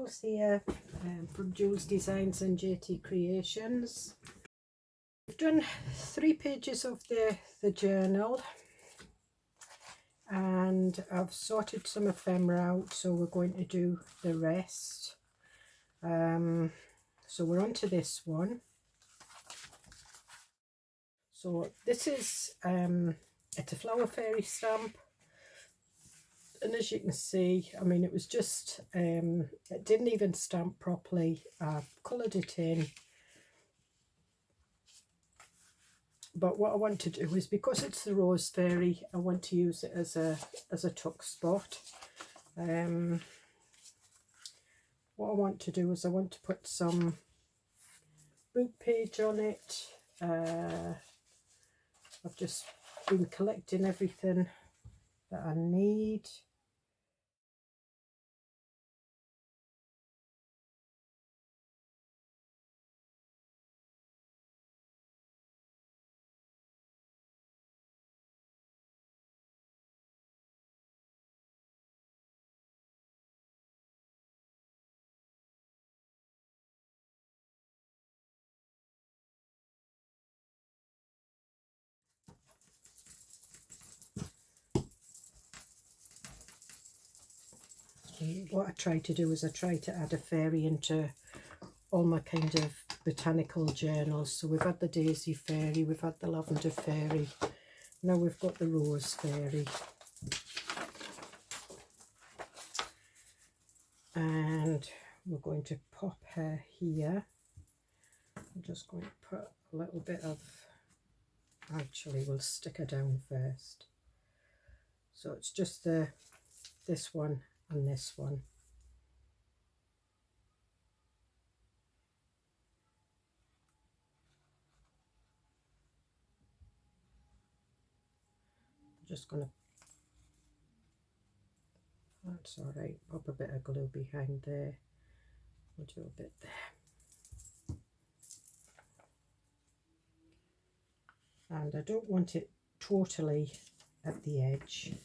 Joolse here from Joolsedesigns and JT Creations. I've done 3 pages of the journal and I've sorted some ephemera out, so we're going to do the rest. So we're on to this one. So this is it's a flower fairy stamp, and as you can see, I mean, it was just it didn't even stamp properly. I've coloured it in, but what I want to do is, because it's the rose fairy, I want to use it as a tuck spot. What I want to do is I want to put some book page on it. I've just been collecting everything that I need. What I try to do is I try to add a fairy into all my kind of botanical journals. So we've had the daisy fairy, we've had the lavender fairy, now we've got the rose fairy. And we're going to pop her here. I'm just going to put a little bit of, actually we'll stick her down first. So it's just this one and this one. I'm just going to, that's all right, pop a bit of glue behind there. We'll do a bit there. And I don't want it totally at the edge.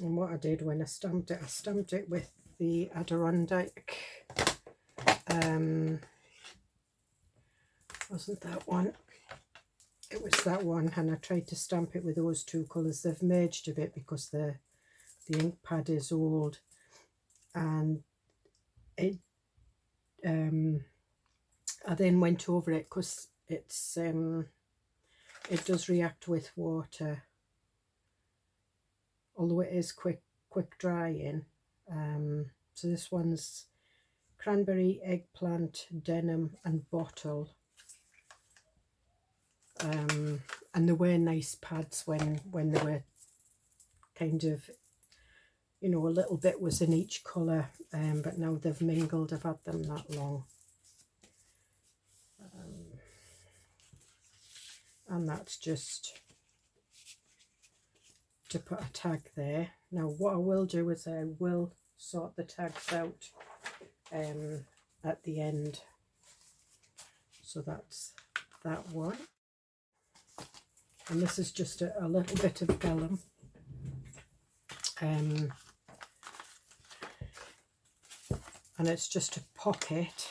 And what I did when I stamped it with the Adirondack. Wasn't that one? It was that one, and I tried to stamp it with those 2 colours. They've merged a bit because the ink pad is old, and it I then went over it because it's it does react with water, although it is quick drying. So this one's cranberry, eggplant, denim and bottle. And they were nice pads when they were kind of, you know, a little bit was in each colour, but now they've mingled. I've had them that long. And that's just to put a tag there. Now what I will do is I will sort the tags out at the end. So that's that one. And this is just a little bit of vellum. And it's just a pocket.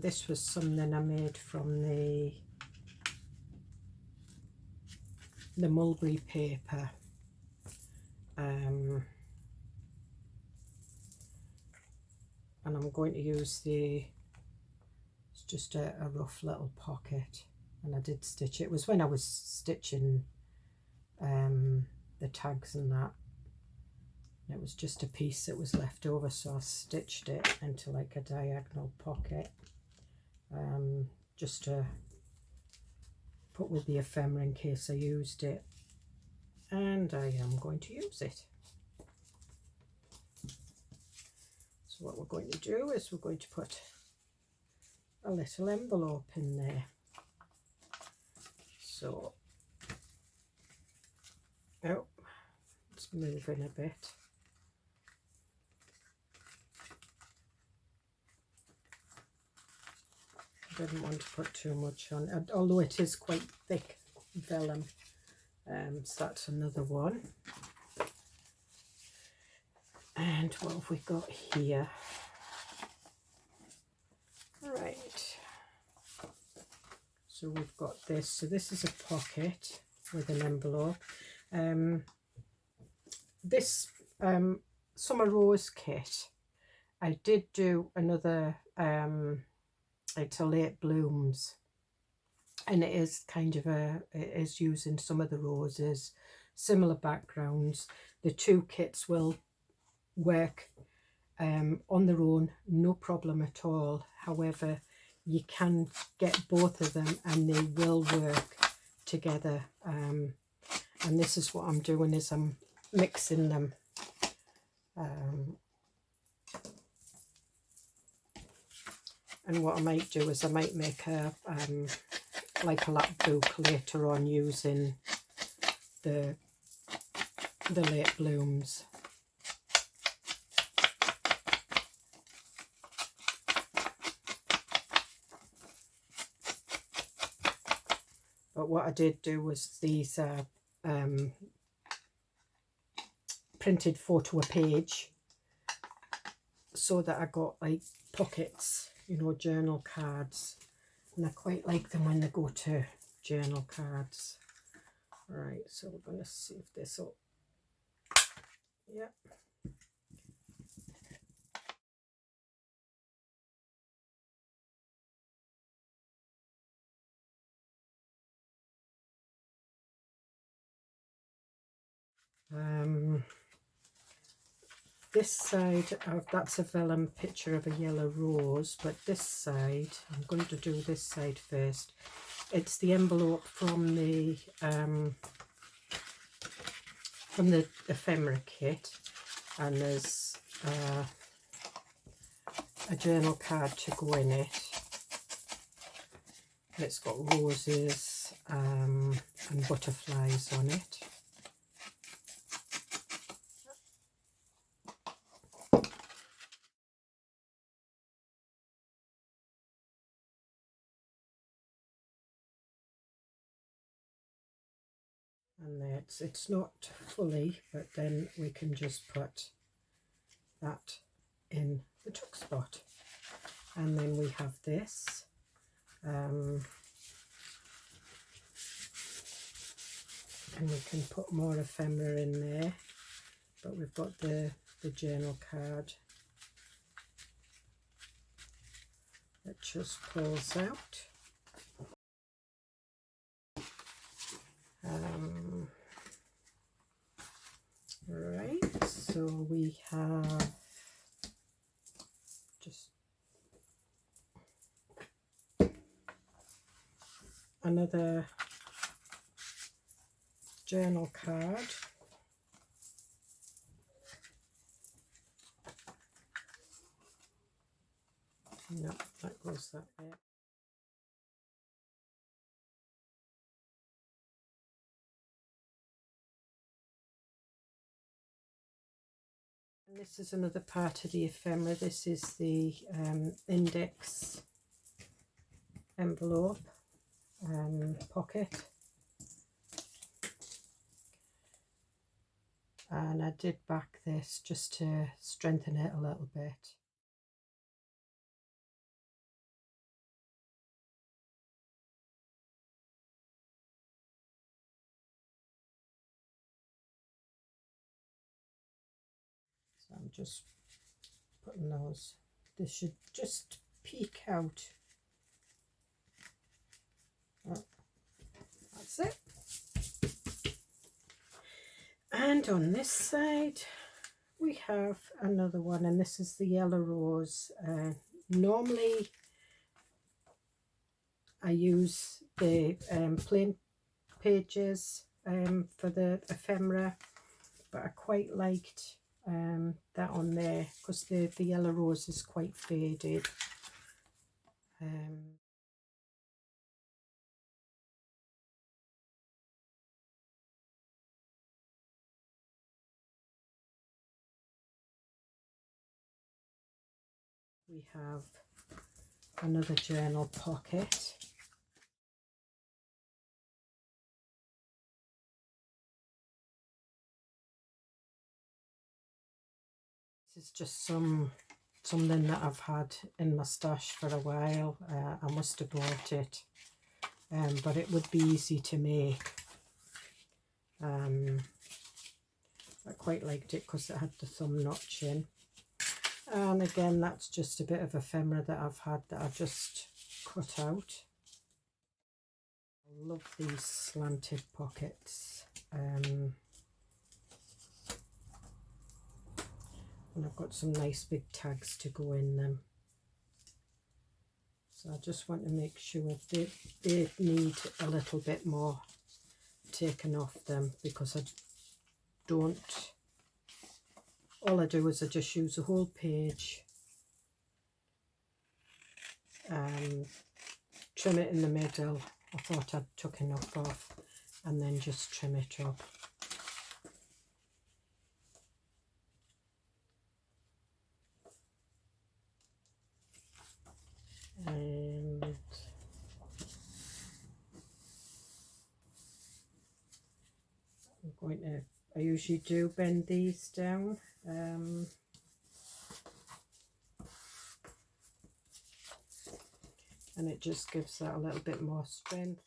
This was something I made from the mulberry paper. And I'm going to use it's just a rough little pocket, and I did stitch it. It was when I was stitching the tags and that. It was just a piece that was left over, so I stitched it into like a diagonal pocket, just to put with the ephemera in case I used it, and I am going to use it. So what we're going to do is we're going to put a little envelope in there. So, oh, it's moving a bit. I didn't want to put too much on, although it is quite thick vellum. So that's another one. And what have we got here? Right. So we've got this. So this is a pocket with an envelope. This Summer Rose kit, I did do another, it's a late blooms, and it is kind of it is using some of the roses, similar backgrounds. The two kits will work on their own, no problem at all. However, you can get both of them and they will work together. And this is what I'm doing, is I'm mixing them. And what I might do is I might make a like a lap book later on using the late blooms. But what I did do was these printed photo a page, so that I got like pockets, you know, journal cards, and I quite like them when they go to journal cards. Right, so we're going to see if this will, yeah. This side, that's a vellum picture of a yellow rose, but this side, I'm going to do this side first. It's the envelope from the ephemera kit, and there's a journal card to go in it. And it's got roses and butterflies on it. And it's not fully, but then we can just put that in the tuck spot. And then we have this. And we can put more ephemera in there, but we've got the journal card that just pulls out. Right, so we have just another journal card. No, that goes that way. And this is another part of the ephemera. This is the index envelope pocket. And I did back this just to strengthen it a little bit. So I'm just putting those, this should just peek out. Oh, that's it. And on this side we have another one, and this is the yellow rose. Normally I use the plain pages for the ephemera, but I quite liked that on there because the yellow rose is quite faded. We have another journal pocket. This is just something that I've had in my stash for a while. I must have bought it, but it would be easy to make. I quite liked it because it had the thumb notch in. And again, that's just a bit of ephemera that I've had that I've just cut out. I love these slanted pockets. And I've got some nice big tags to go in them. So I just want to make sure they need a little bit more taken off them, because I don't, all I do is I just use a whole page and trim it in the middle. I thought I'd took enough off, and then just trim it up. And I'm going to, I usually do bend these down. And it just gives that a little bit more strength.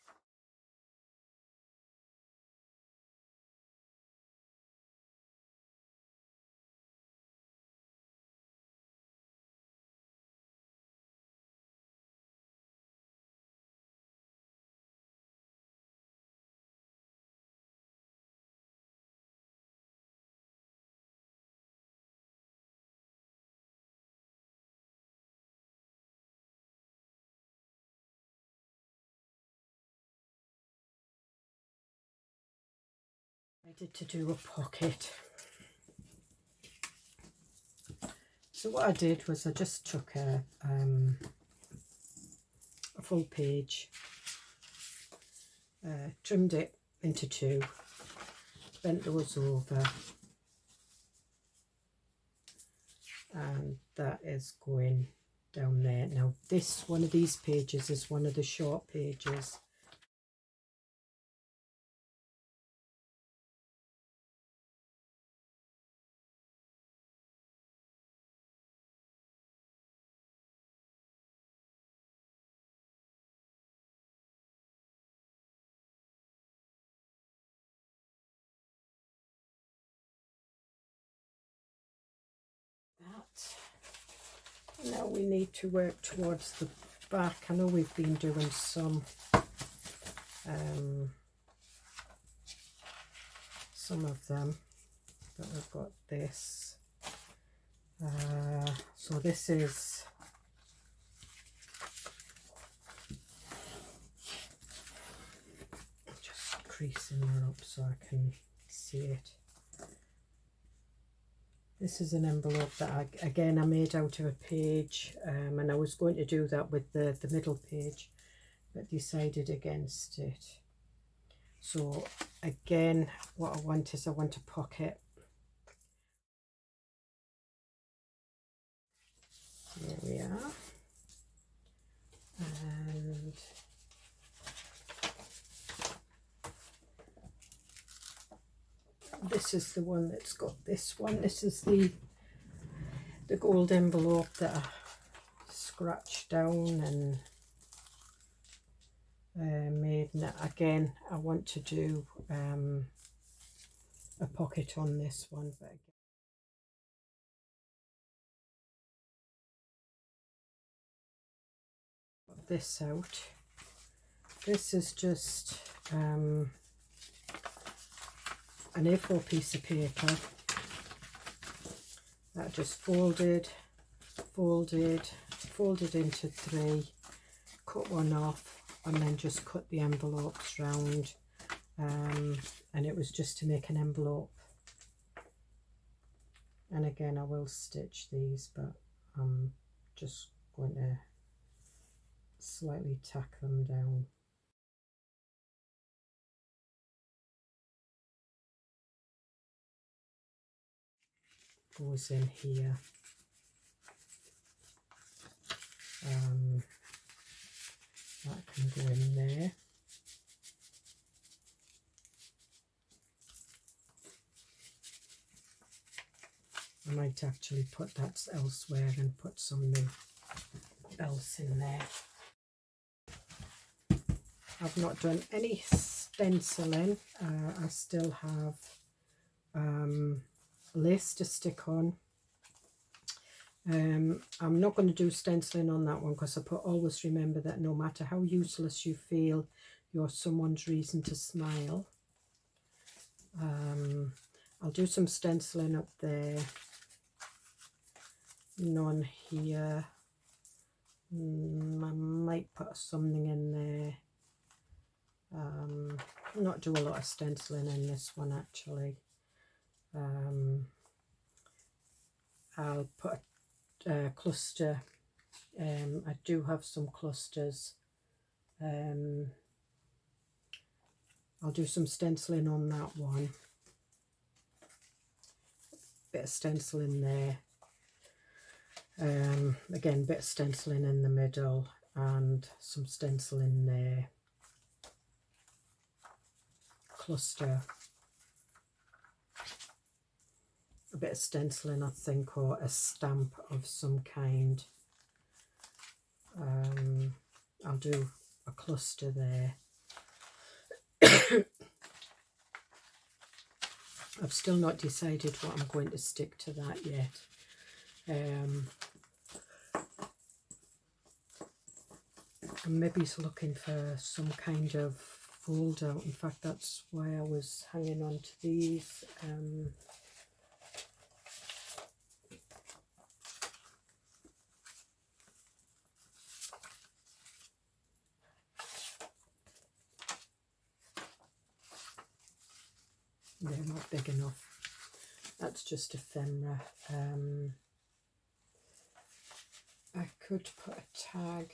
I did to do a pocket. So what I did was I just took a full page, trimmed it into two, bent those over, and that is going down there. Now this, one of these pages is one of the short pages. Now we need to work towards the back. I know we've been doing some of them, but we've got this. So this is just creasing her up so I can see it. This is an envelope that I made out of a page, and I was going to do that with the middle page, but decided against it. So again, what I want is I want a pocket. There we are. And this is the one that's got this one. This is the gold envelope that I scratched down and made. Now, again, I want to do a pocket on this one, but got this out. This is just an A4 piece of paper, that just folded into 3, cut one off, and then just cut the envelopes round, and it was just to make an envelope. And again, I will stitch these, but I'm just going to slightly tack them down. Goes in here. That can go in there. I might actually put that elsewhere and put something else in there. I've not done any stenciling. I still have lace to stick on. I'm not going to do stenciling on that one because I put always remember that no matter how useless you feel, you're someone's reason to smile. I'll do some stenciling up there. None here. I might put something in there. Not do a lot of stenciling in this one actually. I'll put a cluster. I do have some clusters. I'll do some stenciling on that one. Bit of stenciling there. Again, bit of stenciling in the middle and some stenciling there. Cluster. A bit of stenciling, I think, or a stamp of some kind. I'll do a cluster there. I've still not decided what I'm going to stick to that yet. I'm maybe looking for some kind of fold out. In fact, that's why I was hanging on to these. They're not big enough. That's just ephemera. I could put a tag.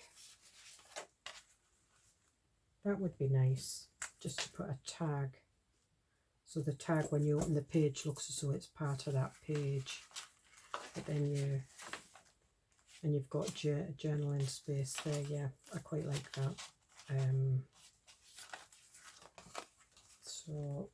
That would be nice, just to put a tag. So the tag, when you open the page, looks as though it's part of that page. But then you've got journaling space there. Yeah, I quite like that. So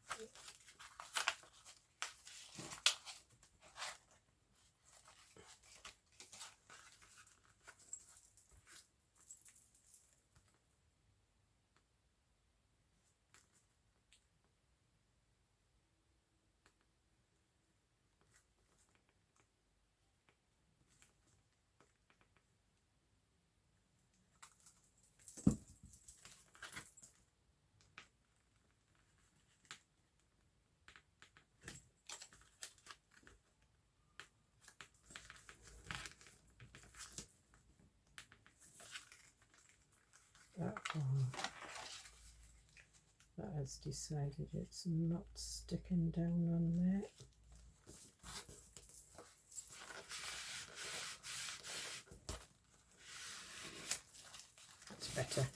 that one, that has decided it's not sticking down on there. That's better.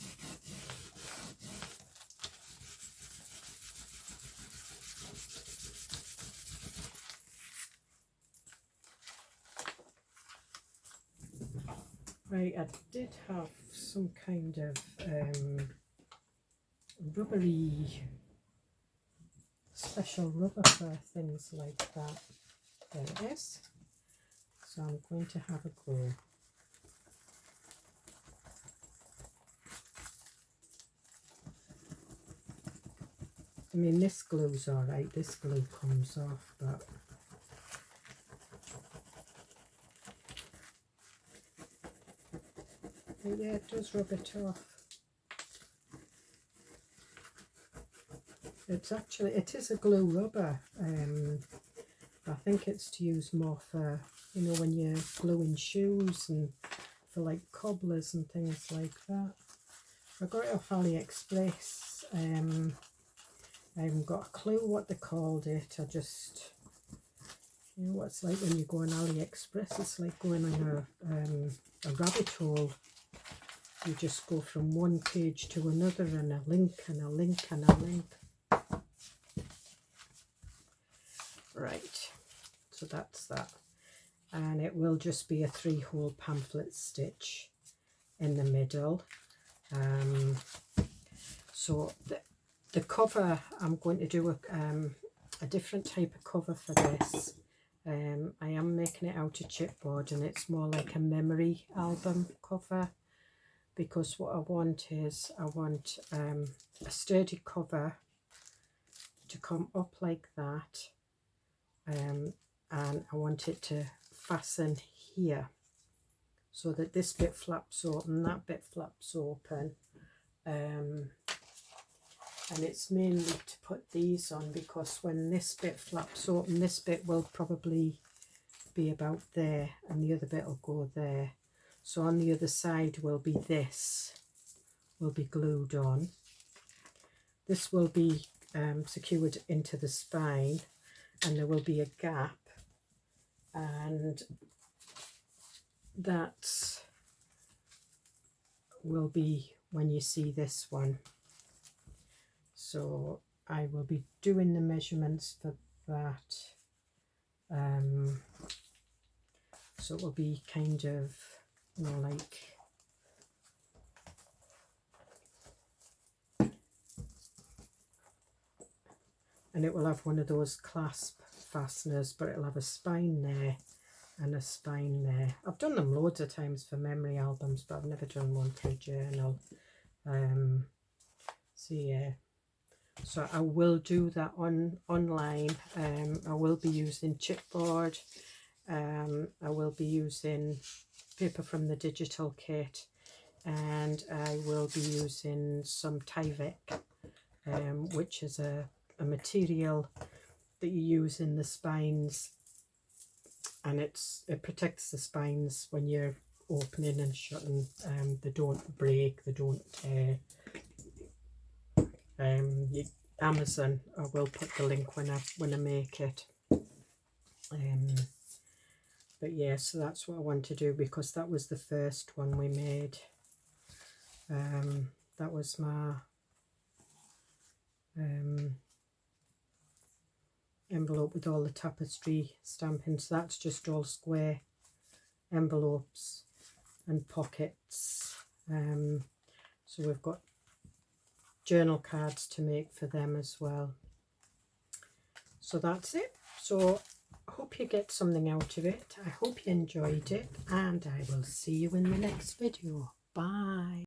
Right, I did have some kind of rubbery, special rubber for things like that. There it is. So I'm going to have a go. I mean, this glue's alright, this glue comes off, but yeah, it does rub it off. It is a glue rubber. I think it's to use more for you know, when you're gluing shoes and for like cobblers and things like that. I got it off AliExpress. I haven't got a clue what they called it. I just, you know what it's like when you go on AliExpress. It's like going on a rabbit hole. You just go from one page to another, and a link and a link and a link. Right, so that's that. And it will just be a 3-hole pamphlet stitch in the middle. So the cover, I'm going to do a different type of cover for this. I am making it out of chipboard, and it's more like a memory album cover, because what I want is a sturdy cover to come up like that, and I want it to fasten here so that this bit flaps open, that bit flaps open, and it's mainly to put these on, because when this bit flaps open, this bit will probably be about there and the other bit will go there. So on the other side will be this, will be glued on. This will be secured into the spine, and there will be a gap, and that will be when you see this one. So I will be doing the measurements for that. So it will be kind of, you know, like and it will have one of those clasp fasteners, but it'll have a spine there and a spine there. I've done them loads of times for memory albums, but I've never done one for a journal. So yeah, so I will do that online. I will be using chipboard. I will be using paper from the digital kit, and I will be using some Tyvek, which is a material that you use in the spines, and it protects the spines when you're opening and shutting. They don't break, they don't tear. Amazon, I will put the link when I make it. But yeah, so that's what I want to do, because that was the first one we made. That was my envelope with all the tapestry stamping. So that's just all square envelopes and pockets. So we've got journal cards to make for them as well. So that's it. So I hope you get something out of it. I hope you enjoyed it, and I will see you in the next video. Bye.